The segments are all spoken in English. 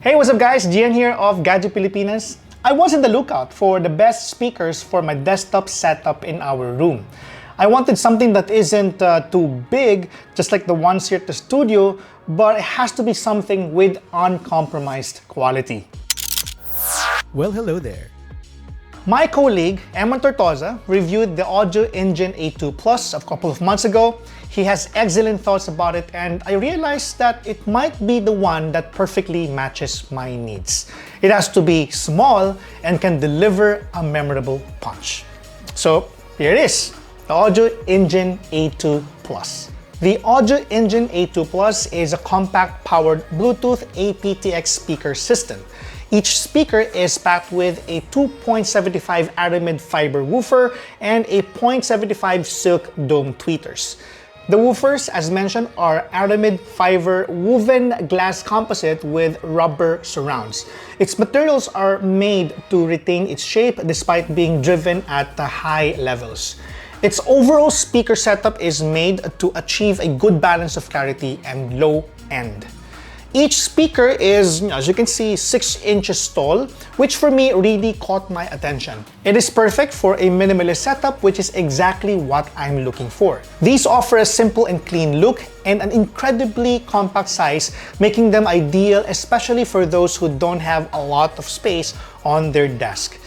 Hey, what's up guys? Gian here of Gadget Pilipinas. I was in the lookout for the best speakers for my desktop setup in our room. I wanted something that isn't too big, just like the ones here at the studio, but it has to be something with uncompromised quality. Well, hello there. My colleague, Emman Tortoza, reviewed the AudioEngine A2 Plus a couple of months ago. He has excellent thoughts about it, and I realized that it might be the one that perfectly matches my needs. It has to be small and can deliver a memorable punch. So here it is, the AudioEngine A2 Plus. The AudioEngine A2 Plus is a compact-powered Bluetooth aptX speaker system. Each speaker is packed with a 2.75 aramid fiber woofer and a 0.75 silk dome tweeters. The woofers, as mentioned, are aramid fiber woven glass composite with rubber surrounds. Its materials are made to retain its shape despite being driven at high levels. Its overall speaker setup is made to achieve a good balance of clarity and low end. Each speaker is, as you can see, 6 inches tall, which for me really caught my attention. It is perfect for a minimalist setup, which is exactly what I'm looking for. These offer a simple and clean look and an incredibly compact size, making them ideal especially for those who don't have a lot of space on their desk.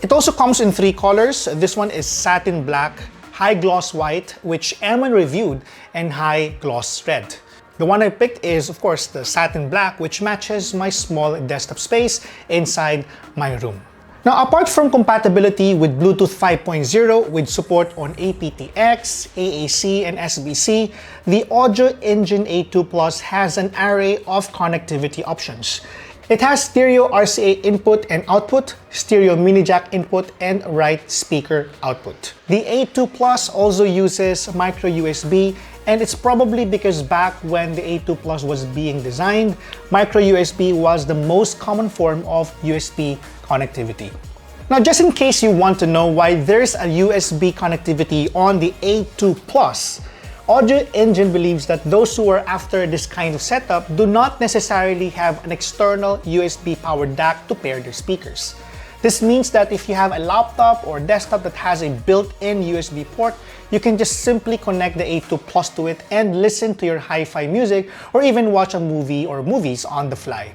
It also comes in 3 colors. This one is satin black, high gloss white, which Emman reviewed, and high gloss red. The one I picked is, of course, the satin black, which matches my small desktop space inside my room. Now, apart from compatibility with Bluetooth 5.0 with support on aptX, AAC, and SBC, the AudioEngine A2 Plus has an array of connectivity options. It has stereo RCA input and output, stereo mini jack input, and right speaker output. The A2 Plus also uses micro USB, and it's probably because back when the A2 Plus was being designed, micro USB was the most common form of USB connectivity. Now, just in case you want to know why there's a USB connectivity on the A2 Plus, AudioEngine believes that those who are after this kind of setup do not necessarily have an external USB-powered DAC to pair their speakers. This means that if you have a laptop or desktop that has a built-in USB port, you can just simply connect the A2 Plus to it and listen to your hi-fi music or even watch a movie or movies on the fly.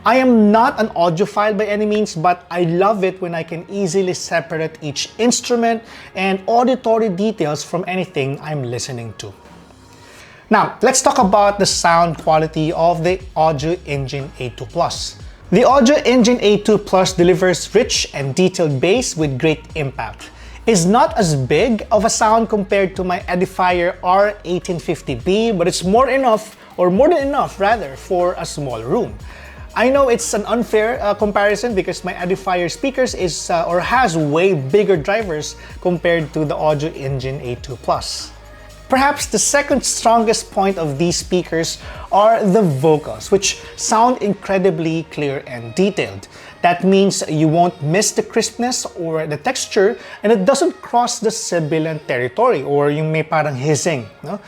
I am not an audiophile by any means, but I love it when I can easily separate each instrument and auditory details from anything I'm listening to. Now, let's talk about the sound quality of the AudioEngine A2 Plus. The AudioEngine A2 Plus delivers rich and detailed bass with great impact. It's not as big of a sound compared to my Edifier R1850B, but it's more than enough rather, for a small room. I know it's an unfair comparison because my Edifier speakers has way bigger drivers compared to the AudioEngine A2 Plus. Perhaps the second strongest point of these speakers are the vocals, which sound incredibly clear and detailed. That means you won't miss the crispness or the texture, and it doesn't cross the sibilant territory or yung may parang hissing. No?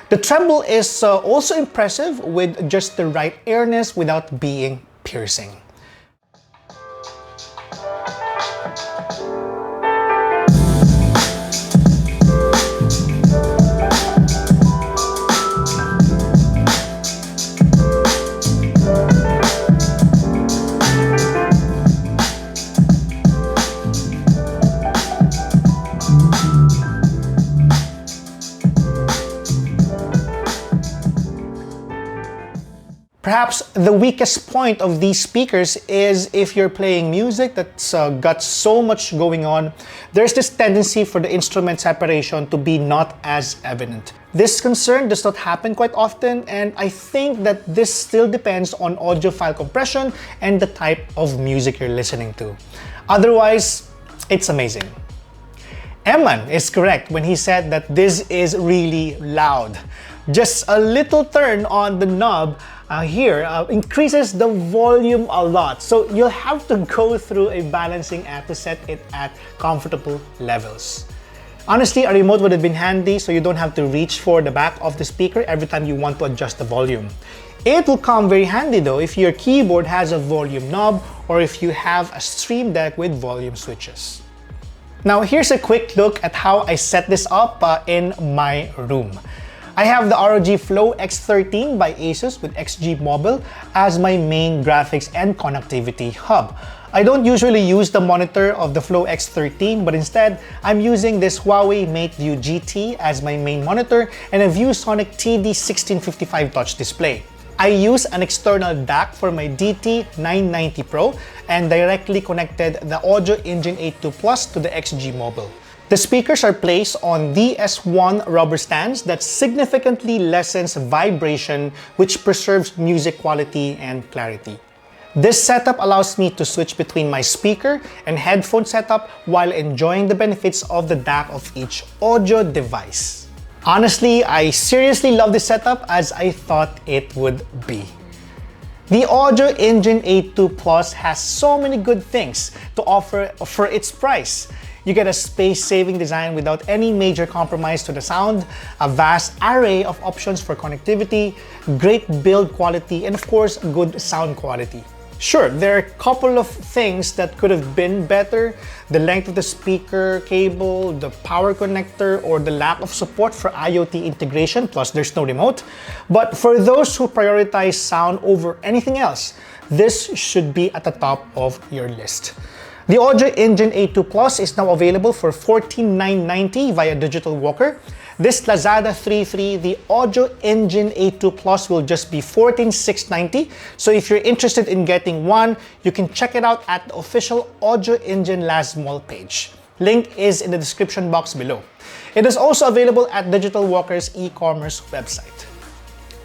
The treble is also impressive with just the right airness without being piercing. Perhaps the weakest point of these speakers is if you're playing music that's got so much going on, there's this tendency for the instrument separation to be not as evident. This concern does not happen quite often, and I think that this still depends on audiophile compression and the type of music you're listening to. Otherwise, it's amazing. Emman is correct when he said that this is really loud. Just a little turn on the knob here increases the volume a lot. So you'll have to go through a balancing act to set it at comfortable levels. Honestly, a remote would have been handy so you don't have to reach for the back of the speaker every time you want to adjust the volume. It will come very handy though if your keyboard has a volume knob or if you have a Stream Deck with volume switches. Now here's a quick look at how I set this up in my room. I have the ROG Flow X13 by Asus with XG Mobile as my main graphics and connectivity hub. I don't usually use the monitor of the Flow X13, but instead, I'm using this Huawei MateView GT as my main monitor and a ViewSonic TD1655 touch display. I use an external DAC for my DT990 Pro and directly connected the AudioEngine A2 Plus to the XG Mobile. The speakers are placed on DS1 rubber stands that significantly lessens vibration, which preserves music quality and clarity. This setup allows me to switch between my speaker and headphone setup while enjoying the benefits of the DAC of each audio device. Honestly, I seriously love this setup as I thought it would be. The AudioEngine A2 Plus has so many good things to offer for its price. You get a space-saving design without any major compromise to the sound, a vast array of options for connectivity, great build quality, and of course, good sound quality. Sure, there are a couple of things that could have been better. The length of the speaker cable, the power connector, or the lack of support for IoT integration, plus there's no remote. But for those who prioritize sound over anything else, this should be at the top of your list. The AudioEngine A2 Plus is now available for $14,990 via Digital Walker. This Lazada 3.3, the AudioEngine A2 Plus will just be $14,690. So if you're interested in getting one, you can check it out at the official AudioEngine Last Mall page. Link is in the description box below. It is also available at Digital Walker's e-commerce website.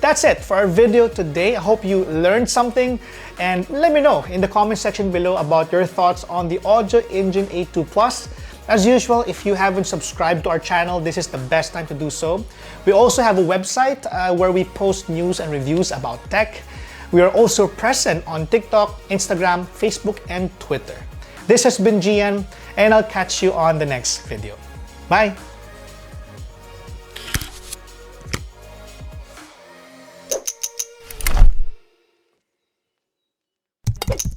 That's it for our video today. I hope you learned something and let me know in the comment section below about your thoughts on the AudioEngine A2 Plus. As usual, if you haven't subscribed to our channel, this is the best time to do so. We also have a website where we post news and reviews about tech. We are also present on TikTok, Instagram, Facebook, and Twitter. This has been Gian, and I'll catch you on the next video. Bye!